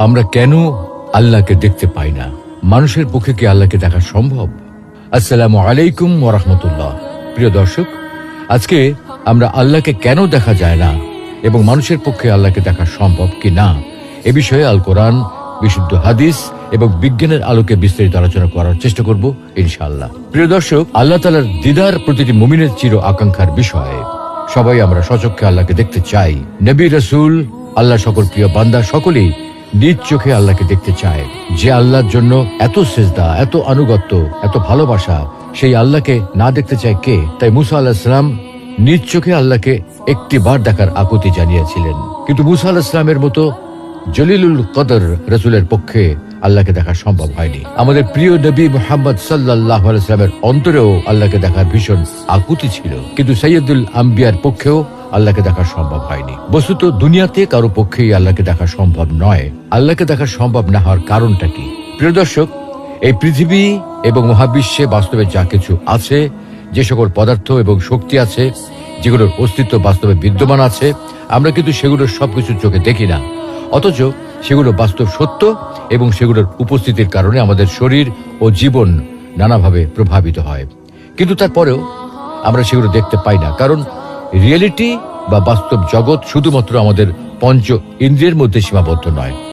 আমরা কেন আল্লাহকে দেখতে পাই না? মানুষের পক্ষে কি আল্লাহকে দেখা সম্ভব? আসসালামু আলাইকুম ওয়া রাহমাতুল্লাহ। প্রিয় দর্শক, আজকে আমরা আল্লাহকে কেন দেখা যায় না এবং মানুষের পক্ষে আল্লাহকে দেখা সম্ভব কি না এ বিষয়ে আল কোরআন, বিশুদ্ধ হাদিস এবং বিজ্ঞানের আলোকে বিস্তারিত আলোচনা করার চেষ্টা করব ইনশাআল্লাহ। প্রিয় দর্শক, আল্লাহ তাআলার দিদার প্রতিটি মুমিনের চির আকাঙ্ক্ষার বিষয়। সবাই আমরা সচক্ষে আল্লাহকে দেখতে চাই। নবী, রাসূল, আল্লাহ সকল প্রিয় বান্দা সকলেই নিজ চোখে আল্লাহকে দেখতে চায়। যে আল্লাহর জন্য এত সিজদা, এত আনুগত্য, এত ভালোবাসা, সেই আল্লাহকে না দেখতে চায় কে? তাই মুসা আলাইহিস সালাম নিজ চোখে আল্লাহকে একটি বার দেখার আকুতি জানিয়েছিলেন। কিন্তু মুসা আলাইহিস সালামের মতো জলিলুল কদর রাসূলের পক্ষে আল্লাহকে দেখা সম্ভব হয়নি। আমাদের প্রিয় নবী মুহাম্মদ সাল্লাল্লাহু আলাইহি ওয়াসাল্লামের অন্তরেও আল্লাহকে দেখার ভীষণ আকুতি ছিল, কিন্তু সাইয়্যিদুল আম্বিয়ার পক্ষেও আল্লাহকে দেখা সম্ভব হয়নি। বস্তুত দুনিয়াতে কারো পক্ষেই আল্লাহকে দেখা সম্ভব নয়। আল্লাহকে দেখা সম্ভব না হওয়ার কারণটা কি? প্রিয় দর্শক, এই পৃথিবী এবং মহাবিশ্বে বাস্তবে যা কিছু আছে, যে সকল পদার্থ এবং শক্তি আছে, যেগুলোর অস্তিত্ব বাস্তবে বিদ্যমান আছে, আমরা কিন্তু সেগুলোর সবকিছু চোখে দেখি না। অথচ সেগুলো বাস্তব সত্য এবং সেগুলোর উপস্থিতির কারণে আমাদের শরীর ও জীবন নানাভাবে প্রভাবিত হয়। কিন্তু তারপরেও আমরা সেগুলো দেখতে পাই না, কারণ রিয়েলিটি বা বাস্তব জগৎ শুধুমাত্র আমাদের পঞ্চ ইন্দ্রিয়ের মধ্যে সীমাবদ্ধ নয়।